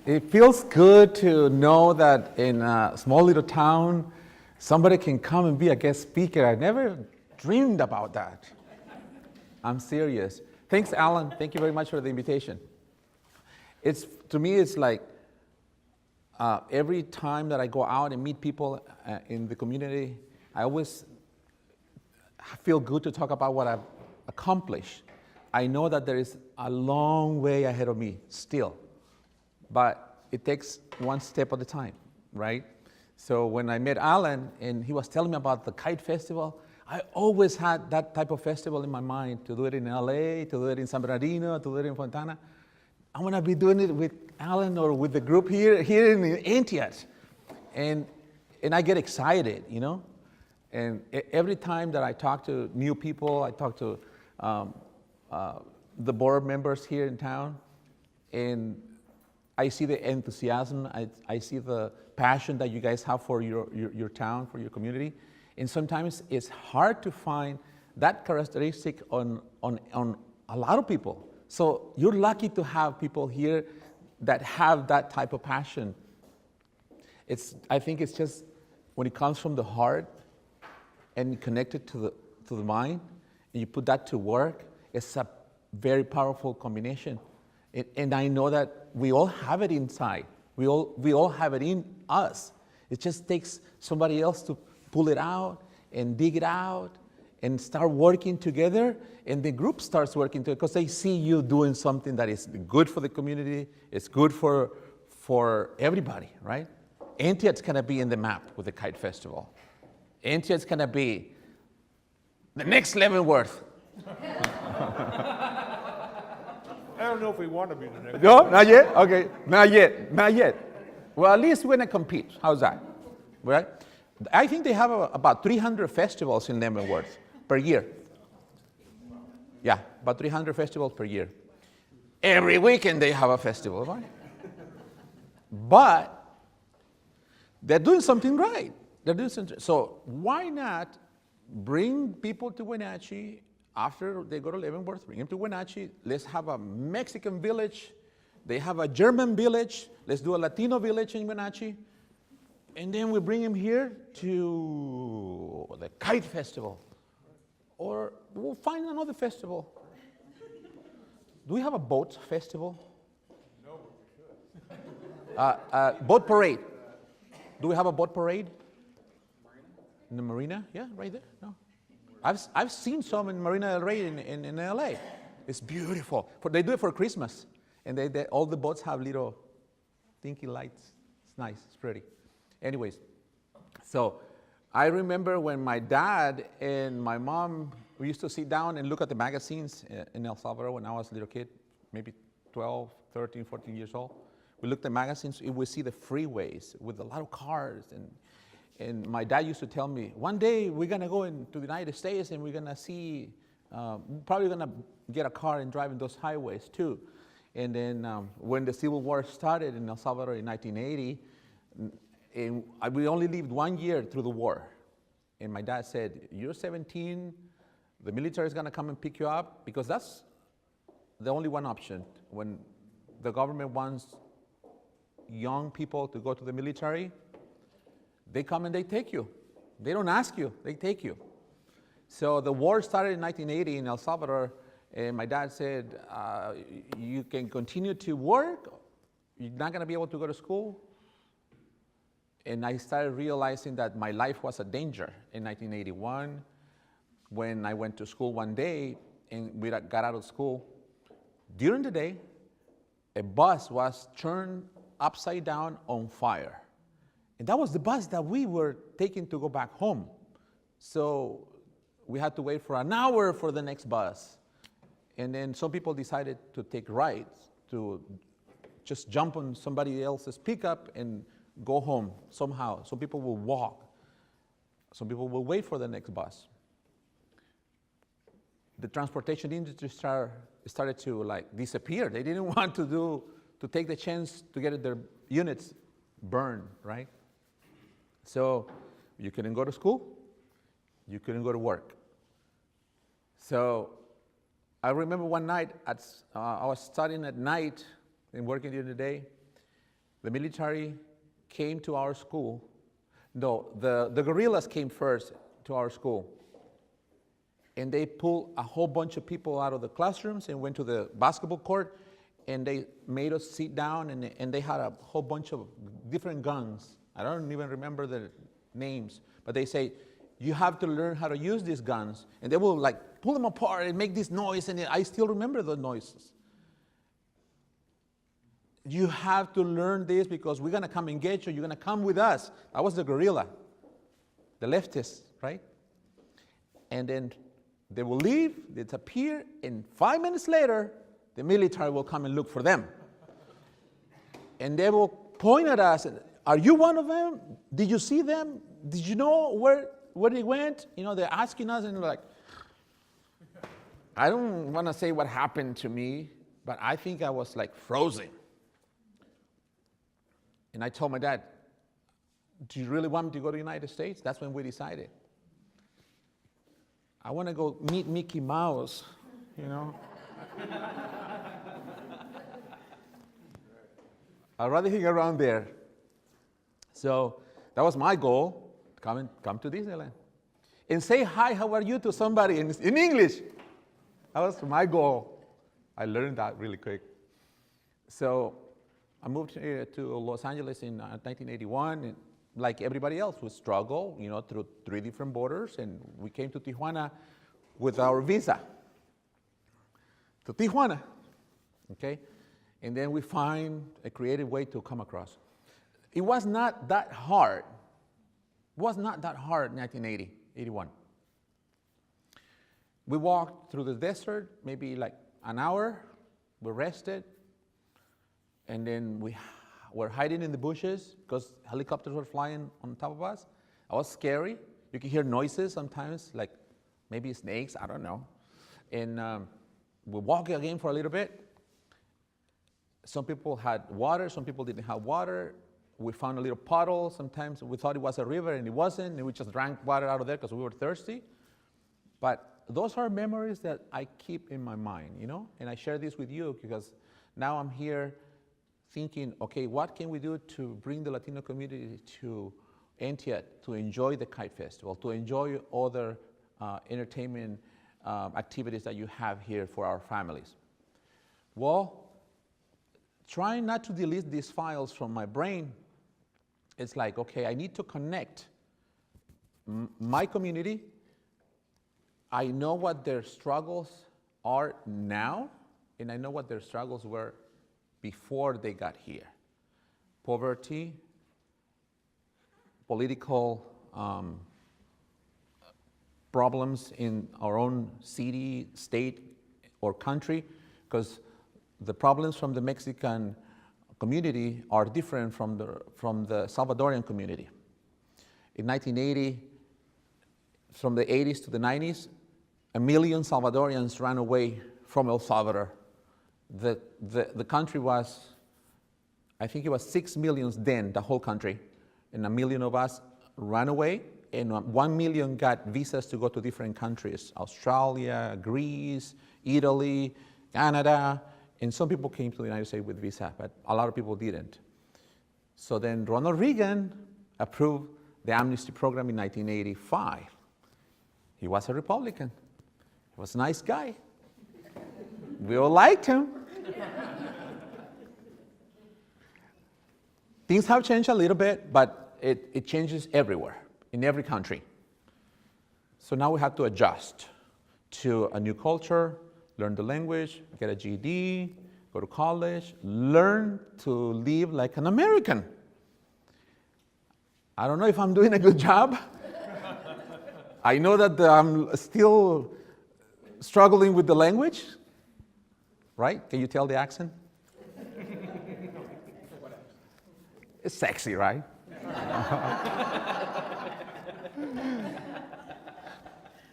It feels good to know that in a small little town, somebody can come and be a guest speaker. I never dreamed about that. I'm serious. Thanks, Alan. Thank you very much for the invitation. To me, it's like every time that I go out and meet people in the community, I always feel good to talk about what I've accomplished. I know that there is a long way ahead of me still, but it takes one step at a time, right? So when I met Alan and he was telling me about the Kite Festival, I always had that type of festival in my mind, to do it in LA, to do it in San Bernardino, to do it in Fontana. I want to be doing it with Alan or with the group here in Antioch. And I get excited, you know? And every time that I talk to new people, I talk to the board members here in town, and I see the enthusiasm, I see the passion that you guys have for your town, for your community. And sometimes it's hard to find that characteristic on a lot of people. So you're lucky to have people here that have that type of passion. I think it's just when it comes from the heart and connected to the mind, and you put that to work, it's a very powerful combination. And I know that we all have it inside. We all have it in us. It just takes somebody else to pull it out and dig it out and start working together, and the group starts working together because they see you doing something that is good for the community, it's good for everybody, right? Antioch's gonna be in the map with the Kite Festival. Antioch's gonna be the next Leavenworth. I don't know if we want to be the next. No, not yet? Okay, not yet. Well, at least we're gonna compete. How's that? Right? I think they have about 300 festivals in Leavenworth per year. Yeah, about 300 festivals per year. Every weekend they have a festival, right? But they're doing something right. So why not bring people to Wenatchee after they go to Leavenworth, bring them to Wenatchee. Let's have a Mexican village. They have a German village. Let's do a Latino village in Wenatchee. And then we bring them here to the Kite Festival. Or we'll find another festival. Do we have a boat festival? No, we should. Boat parade. Do we have a boat parade? In the marina? Yeah, right there. No. I've seen some in Marina del Rey in LA. It's beautiful. They do it for Christmas. And all the boats have little dinky lights. It's nice, it's pretty. Anyways, so I remember when my dad and my mom, we used to sit down and look at the magazines in El Salvador when I was a little kid, maybe 12, 13, 14 years old. We looked at magazines, and we see the freeways with a lot of cars. And my dad used to tell me, one day we're gonna go into the United States and we're gonna see, probably gonna get a car and drive in those highways too. And then when the Civil War started in El Salvador in 1980, and we only lived 1 year through the war. And my dad said, you're 17, the military is gonna come and pick you up, because that's the only one option. When the government wants young people to go to the military, they come and they take you. They don't ask you, they take you. So the war started in 1980 in El Salvador, and my dad said, you can continue to work, you're not gonna be able to go to school. And I started realizing that my life was a danger in 1981 when I went to school one day and we got out of school. During the day, a bus was turned upside down on fire. And that was the bus that we were taking to go back home. So we had to wait for an hour for the next bus. And then some people decided to take rides, to just jump on somebody else's pickup and go home somehow. Some people will walk. Some people will wait for the next bus. The transportation industry started to disappear. They didn't want to take the chance to get their units burned, right? So you couldn't go to school, you couldn't go to work. So I remember one night, I was studying at night and working during the day, The military came to our school. No, the guerrillas came first to our school. And they pulled a whole bunch of people out of the classrooms and went to the basketball court, and they made us sit down, and they had a whole bunch of different guns. I don't even remember the names, but they say, you have to learn how to use these guns. And they will like pull them apart and make this noise, and I still remember the noises. You have to learn this because we're going to come and get you. You're going to come with us. That was the guerrilla, the leftists, right? And then they will leave, they disappear, and 5 minutes later, the military will come and look for them. And they will point at us, are you one of them? Did you see them? Did you know where they went? You know, they're asking us, and like, I don't want to say what happened to me, but I think I was like frozen. And I told my dad, do you really want me to go to the United States? That's when we decided. I want to go meet Mickey Mouse, you know. I'd rather hang around there. So that was my goal, come to Disneyland. And say hi, how are you, to somebody in English. That was my goal. I learned that really quick. So I moved to Los Angeles in 1981, and like everybody else, we struggled, you know, through 3 different borders, and we came to Tijuana with our visa to Tijuana, okay? And then we find a creative way to come across. It was not that hard. It was not that hard in 1980, 81. We walked through the desert, maybe like an hour. We rested. And then we were hiding in the bushes because helicopters were flying on top of us. It was scary. You could hear noises sometimes, like maybe snakes, I don't know. And we walked again for a little bit. Some people had water, some people didn't have water. We found a little puddle. Sometimes we thought it was a river, and it wasn't, and we just drank water out of there because we were thirsty. But those are memories that I keep in my mind, you know? And I share this with you because now I'm here thinking, okay, what can we do to bring the Latino community to Antioch to enjoy the Kite Festival, to enjoy other entertainment activities that you have here for our families? Well, trying not to delete these files from my brain, it's like, okay, I need to connect my community. I know what their struggles are now, and I know what their struggles were before they got here. Poverty, political problems in our own city, state, or country, because the problems from the Mexican community are different from the Salvadorian community. In 1980, from the 80s to the 90s, 1 million Salvadorians ran away from El Salvador. The country was, I think it was 6 million then, the whole country, and 1 million of us ran away, and 1 million got visas to go to different countries, Australia, Greece, Italy, Canada, and some people came to the United States with visa, but a lot of people didn't. So then Ronald Reagan approved the amnesty program in 1985. He was a Republican. He was a nice guy. We all liked him. Things have changed a little bit, but it changes everywhere, in every country. So now we have to adjust to a new culture, learn the language, get a GED, go to college, learn to live like an American. I don't know if I'm doing a good job. I know that I'm still struggling with the language, right? Can you tell the accent? It's sexy, right?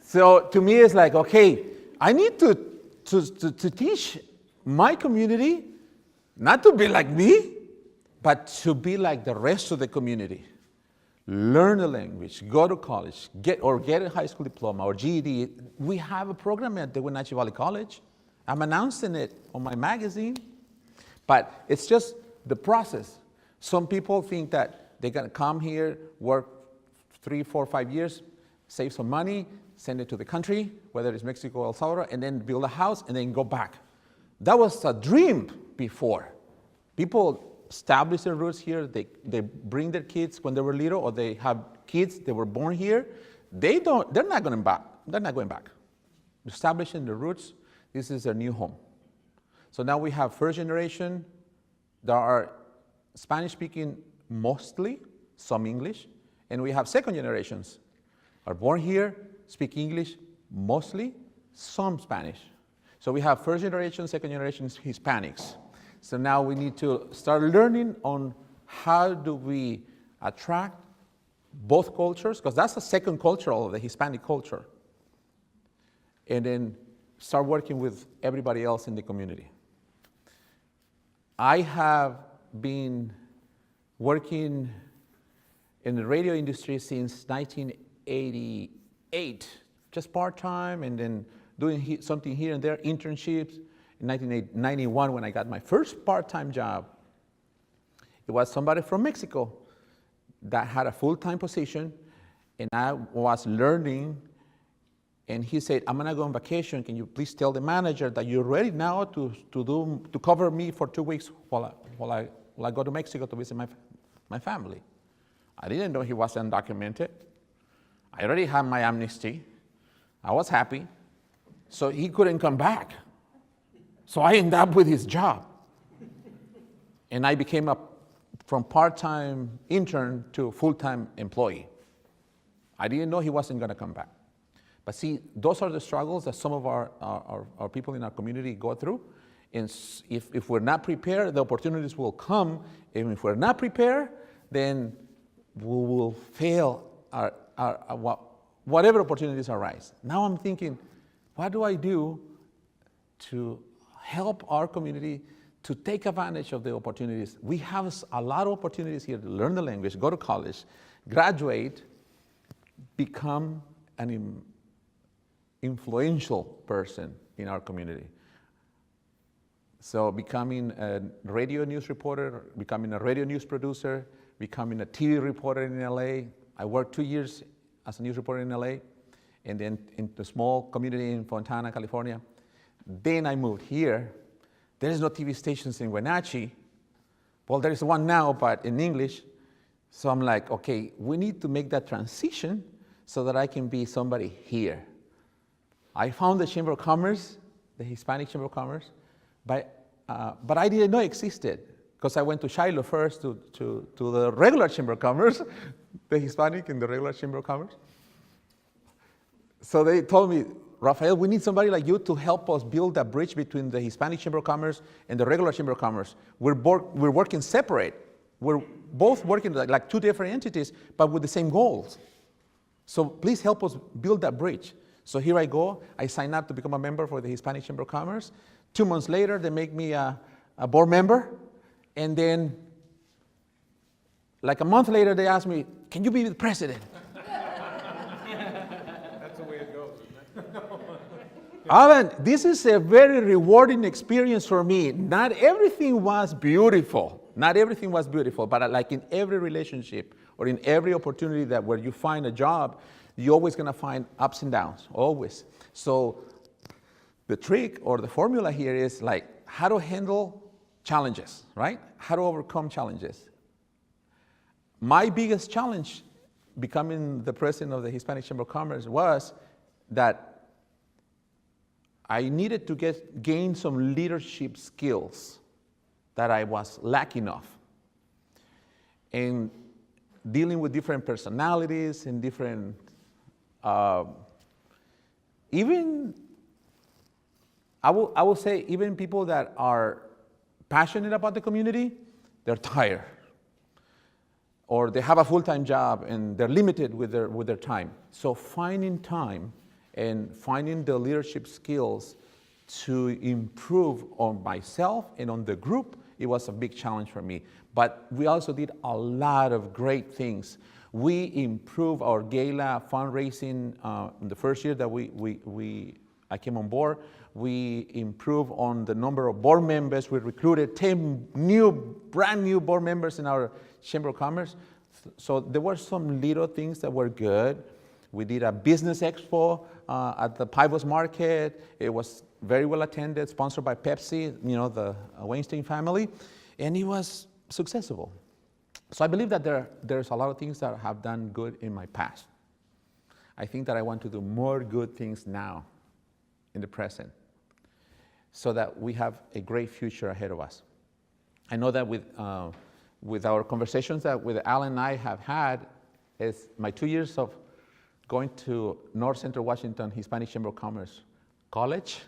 So to me, it's like, okay, I need to teach my community not to be like me, but to be like the rest of the community. Learn the language, go to college, get a high school diploma or GED. We have a program at the Wenatchee Valley College. I'm announcing it on my magazine, but it's just the process. Some people think that they're going to come here, work 3, 4, 5 years, save some money, send it to the country, whether it's Mexico or El Salvador, and then build a house and then go back. That was a dream before. People establish their roots here. They bring their kids when they were little, or they have kids, they were born here. They're not going back. They're not going back. Establishing the roots, this is their new home. So now we have first generation. There are Spanish speaking mostly, some English, and we have second generations. Are born here, speak English mostly, some Spanish. So we have first generation, second generation Hispanics. So now we need to start learning on how do we attract both cultures, because that's the second culture of the Hispanic culture. And then start working with everybody else in the community. I have been working in the radio industry since 1988, just part-time, and then doing something here and there, internships. In 1991, when I got my first part-time job, it was somebody from Mexico that had a full-time position, and I was learning, and he said, I'm gonna go on vacation, can you please tell the manager that you're ready now to cover me for 2 weeks while I go to Mexico to visit my family. I didn't know he was undocumented. I already had my amnesty. I was happy. So he couldn't come back. So I ended up with his job. And I became from part-time intern to full-time employee. I didn't know he wasn't going to come back. But see, those are the struggles that some of our people in our community go through. And if we're not prepared, the opportunities will come. And if we're not prepared, then we will fail whatever opportunities arise. Now I'm thinking, what do I do to help our community to take advantage of the opportunities? We have a lot of opportunities here to learn the language, go to college, graduate, become an influential person in our community. So becoming a radio news reporter, becoming a radio news producer, becoming a TV reporter in LA. I worked 2 years as a news reporter in LA, and then in the small community in Fontana, California. Then I moved here. There is no TV stations in Wenatchee. Well, there is one now, but in English. So I'm like, okay, we need to make that transition so that I can be somebody here. I found the Chamber of Commerce, the Hispanic Chamber of Commerce, but I didn't know it existed, because I went to Shiloh first to the regular Chamber of Commerce, the Hispanic and the regular Chamber of Commerce. So they told me, Rafael, we need somebody like you to help us build a bridge between the Hispanic Chamber of Commerce and the regular Chamber of Commerce. We're working separate. We're both working like two different entities, but with the same goals. So please help us build that bridge. So here I go. I sign up to become a member for the Hispanic Chamber of Commerce. 2 months later, they make me a board member. And then, like a month later, they ask me, can you be the president? That's the way it goes, isn't it? Alan, this is a very rewarding experience for me. Not everything was beautiful. Not everything was beautiful, but like in every relationship or in every opportunity that where you find a job, you're always going to find ups and downs, always. So the trick or the formula here is like how to handle challenges, right? How to overcome challenges. My biggest challenge becoming the president of the Hispanic Chamber of Commerce was that I needed to gain some leadership skills that I was lacking of. And dealing with different personalities and different, even, I will say, even people that are passionate about the community, they're tired. Or they have a full-time job and they're limited with their time. So finding time and finding the leadership skills to improve on myself and on the group, it was a big challenge for me. But we also did a lot of great things. We improved our gala fundraising in the first year that I came on board. We improved on the number of board members. We recruited 10 brand new board members in our Chamber of Commerce. So there were some little things that were good. We did a business expo at the Pybus Market. It was very well attended, sponsored by Pepsi, the Weinstein family, and it was successful. So I believe that there's a lot of things that I have done good in my past. I think that I want to do more good things now, in the present, so that we have a great future ahead of us. I know that with our conversations that with Alan and I have had, is my 2 years of going to North Central Washington Hispanic Chamber of Commerce College,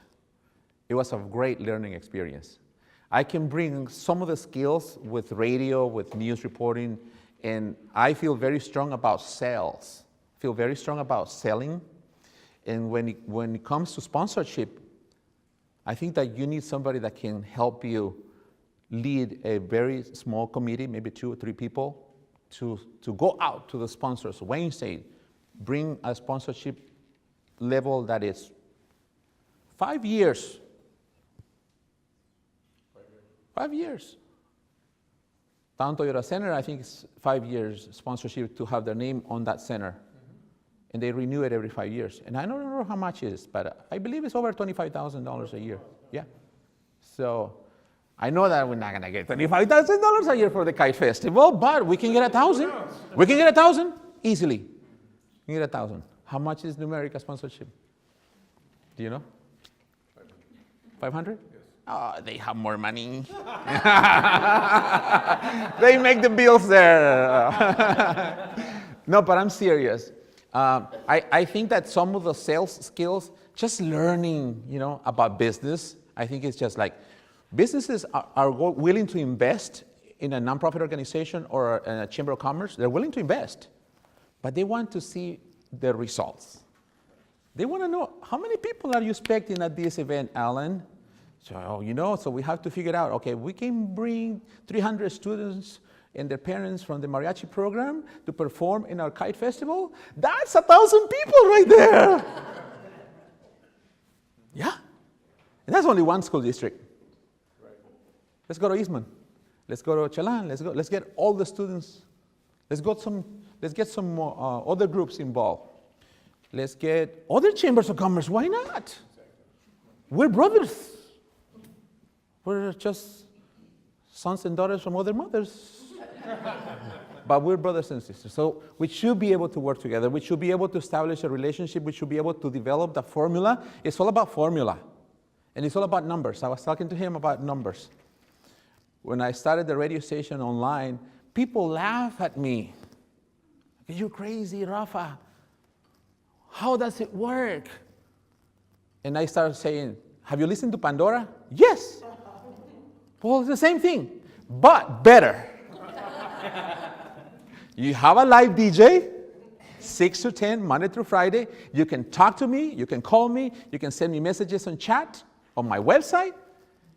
it was a great learning experience. I can bring some of the skills with radio, with news reporting, and I feel very strong about sales. Feel very strong about selling. And when it comes to sponsorship, I think that you need somebody that can help you lead a very small committee, maybe 2 or 3 people, to go out to the sponsors. Wayne said, bring a sponsorship level that is 5 years. 5 years. Town Toyota Center, I think it's 5 years sponsorship to have their name on that center. And they renew it every 5 years. And I don't know how much it is, but I believe it's over $25,000 a year. Yeah. So I know that we're not going to get $25,000 a year for the Kite Festival, but we can get 1,000. We can get 1,000 easily. We can get 1,000. How much is Numerica sponsorship? Do you know? 500? Yes. Oh, they have more money. They make the bills there. No, but I'm serious. I think that some of the sales skills, just learning, about business, I think it's just like businesses are willing to invest in a nonprofit organization or in a chamber of commerce. They're willing to invest, but they want to see the results. They want to know, how many people are you expecting at this event, Alan? So, so we have to figure out, okay, we can bring 300 students and their parents from the mariachi program to perform in our Kite Festival. That's 1,000 people right there. Yeah. And that's only one school district. Let's go to Eastman. Let's go to Chelan. Let's get all the students. Let's get some more, other groups involved. Let's get other chambers of commerce. Why not? We're brothers. We're just sons and daughters from other mothers. But we're brothers and sisters. So we should be able to work together. We should be able to establish a relationship. We should be able to develop the formula. It's all about formula. And it's all about numbers. I was talking to him about numbers. When I started the radio station online, people laugh at me. You're crazy, Rafa. How does it work? And I started saying, have you listened to Pandora? Yes. Well, it's the same thing, but better. You have a live DJ, 6 to 10, Monday through Friday. You can talk to me, you can call me, you can send me messages on chat, on my website.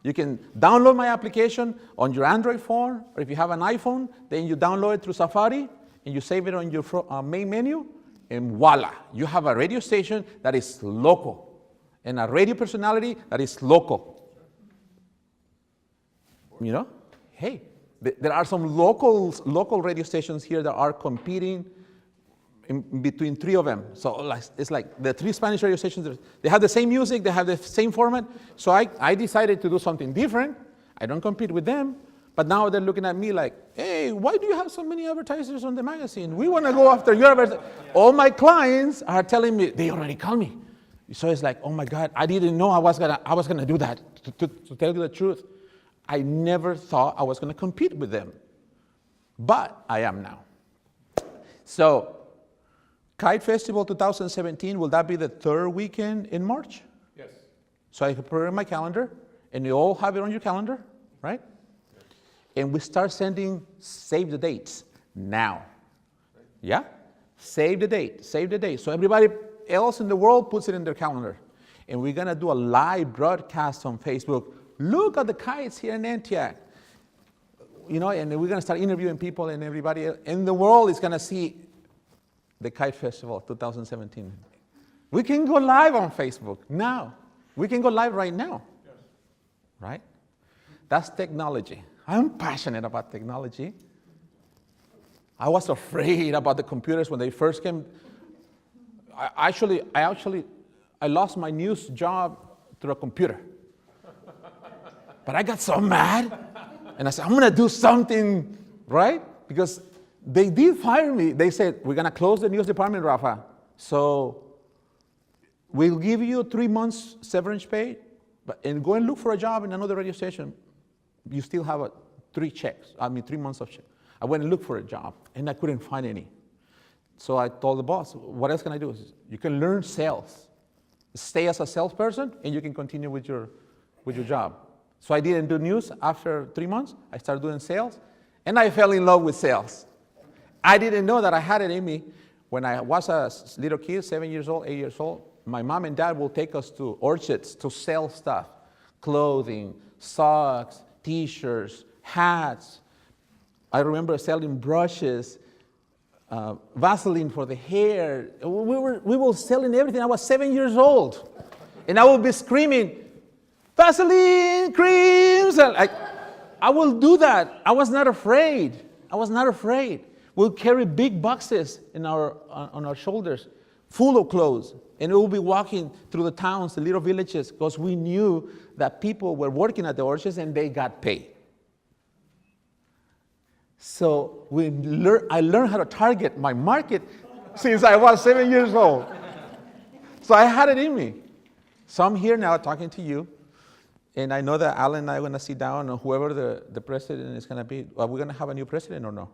You can download my application on your Android phone, or if you have an iPhone, then you download it through Safari, and you save it on your main menu, and voila, you have a radio station that is local, and a radio personality that is local. Hey, there are some local radio stations here that are competing in between 3 of them. So it's like the 3 Spanish radio stations, they have the same music, they have the same format. So I decided to do something different. I don't compete with them, but now they're looking at me like, hey, why do you have so many advertisers on the magazine? We want to go after your advertisers. All my clients are telling me, they already called me. So it's like, oh my God, I didn't know I was gonna do that. To tell you the truth, I never thought I was going to compete with them, but I am now. So, Kite Festival 2017, will that be the 3rd weekend in March? Yes. So I can put it in my calendar, and you all have it on your calendar, right? Yes. And we start sending save the dates now. Right. Yeah? Save the date, save the date. So everybody else in the world puts it in their calendar. And we're going to do a live broadcast on Facebook. Look at the kites here in Antioch. And we're going to start interviewing people, and everybody in the world is going to see the Kite Festival 2017. We can go live on Facebook now. We can go live right now, Yes. right? That's technology. I'm passionate about technology. I was afraid about the computers when they first came. I lost my news job through a computer. But I got so mad, and I said, I'm gonna do something, right? Because they did fire me. They said, we're gonna close the news department, Rafa. So we'll give you 3 months severance pay, and go and look for a job in another radio station. You still have 3 months of check. I went and looked for a job, and I couldn't find any. So I told the boss, what else can I do? You can learn sales. Stay as a salesperson, and you can continue with your job. So I didn't do news. After 3 months, I started doing sales, and I fell in love with sales. I didn't know that I had it in me. When I was a little kid, 7 years old, 8 years old, my mom and dad will take us to orchards to sell stuff, clothing, socks, t-shirts, hats. I remember selling brushes, Vaseline for the hair. We were selling everything. I was 7 years old, and I would be screaming, Vaseline, creams. I will do that. I was not afraid. We'll carry big boxes on our shoulders, full of clothes, and we'll be walking through the towns, the little villages, because we knew that people were working at the orchards and they got paid. So I learned how to target my market since I was 7 years old. So I had it in me. So I'm here now talking to you. And I know that Alan and I are going to sit down, and whoever the president is going to be. Are we going to have a new president or no?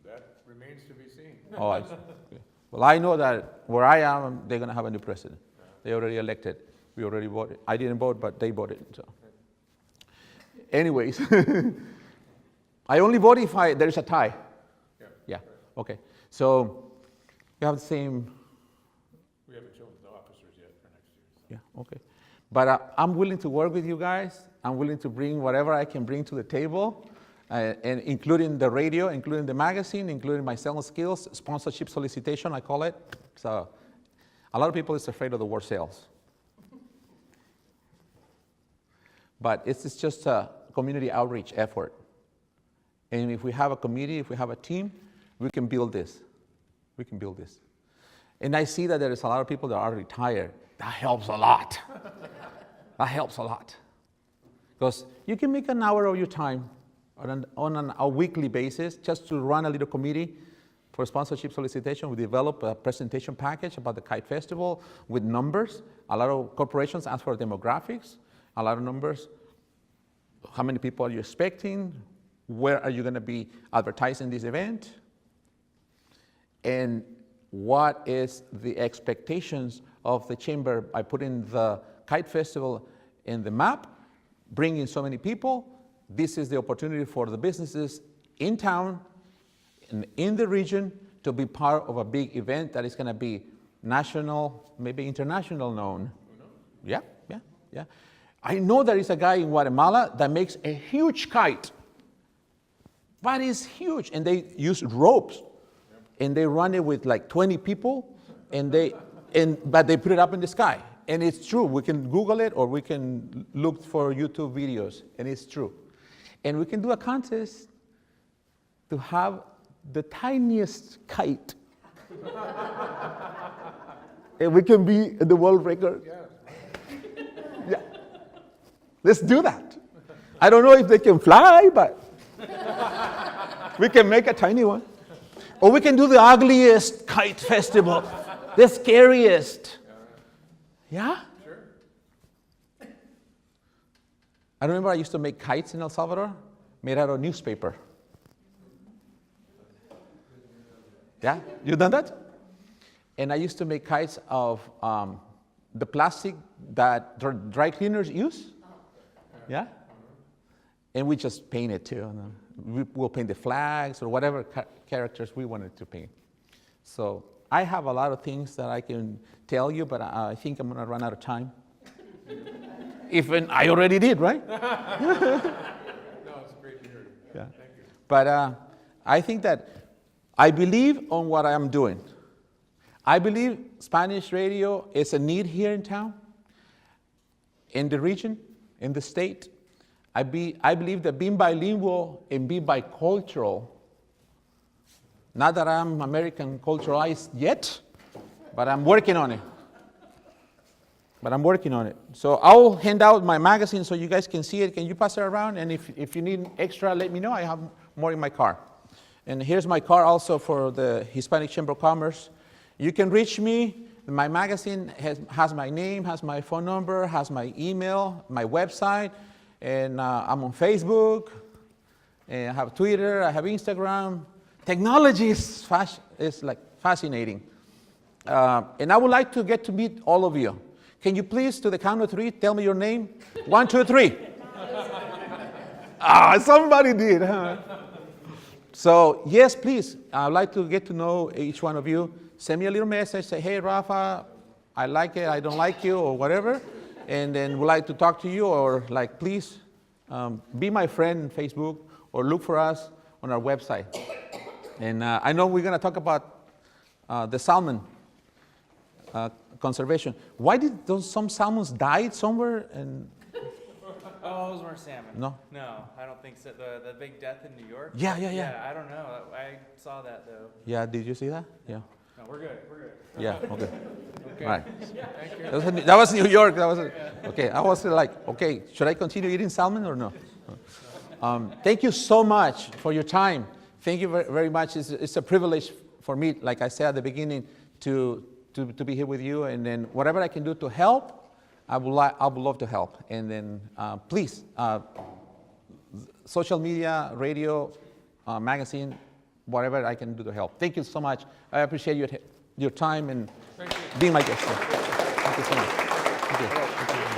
That remains to be seen. Oh, I see. Okay. Well, I know that where I am, they're going to have a new president. They already elected. We already voted. I didn't vote, but they voted. So, anyways, I only vote if there is a tie. Yeah. Okay. So we have the same. We haven't chosen the officers yet for next year. So. Yeah. Okay. But I'm willing to work with you guys. I'm willing to bring whatever I can bring to the table, and including the radio, including the magazine, including my sales skills, sponsorship solicitation, I call it. So a lot of people is afraid of the word sales. But it's just a community outreach effort. And if we have a committee, if we have a team, we can build this. We can build this. And I see that there is a lot of people that are retired. That helps a lot. That helps a lot. Because you can make an hour of your time on a weekly basis just to run a little committee for sponsorship solicitation. We develop a presentation package about the Kite Festival with numbers. A lot of corporations ask for demographics, a lot of numbers. How many people are you expecting? Where are you going to be advertising this event? And what is the expectations of the chamber by putting the Kite Festival in the map, bringing so many people? This is the opportunity for the businesses in town and in the region to be part of a big event that is going to be national, maybe international known. Yeah. I know there is a guy in Guatemala that makes a huge kite, but it's huge, and they use ropes, and they run it with like 20 people, but they put it up in the sky. And it's true. We can Google it, or we can look for YouTube videos, and it's true. And we can do a contest to have the tiniest kite. And we can be the world record. Yeah. Let's do that. I don't know if they can fly, but we can make a tiny one. Or we can do the ugliest kite festival, the scariest. Yeah? Sure. I remember I used to make kites in El Salvador, made out of newspaper. Yeah? You done that? And I used to make kites of the plastic that dry cleaners use. Yeah? And we just paint it too. We'll paint the flags or whatever characters we wanted to paint. So I have a lot of things that I can tell you, but I think I'm going to run out of time. Even I already did, right? No, it's great to hear. Yeah. Thank you. But I think that I believe on what I'm doing. I believe Spanish radio is a need here in town. in the region, in the state. I believe that being bilingual and being bicultural, not that I'm American culturalized yet, but I'm working on it. So I'll hand out my magazine so you guys can see it. Can you pass it around? And if you need extra, let me know. I have more in my car. And here's my card also for the Hispanic Chamber of Commerce. You can reach me. My magazine has my name, has my phone number, has my email, my website, and I'm on Facebook, and I have Twitter, I have Instagram. Technology is like fascinating. And I would like to get to meet all of you. Can you please, to the count of 3, tell me your name? 1, 2, 3. Somebody did, huh? So, yes, please, I'd like to get to know each one of you. Send me a little message, say, hey, Rafa, I like it, I don't like you, or whatever. And then would like to talk to you, or like, please, be my friend on Facebook, or look for us on our website. And I know we're going to talk about the salmon conservation. Why did some salmons die somewhere? And Oh, those weren't salmon. No? No, I don't think so. The big death in New York? Yeah. Yeah, I don't know. I saw that, though. Yeah, did you see that? Yeah. No, we're good. Yeah, okay. Okay. All right. Thank you. That was New York. Okay. I was like, okay, should I continue eating salmon or no? Thank you so much for your time. Thank you very much. It's a privilege for me, like I said at the beginning, to be here with you. And then whatever I can do to help, I would love to help. And then please, social media, radio, magazine, whatever I can do to help. Thank you so much. I appreciate your time and being my guest. Thank you so much. Thank you.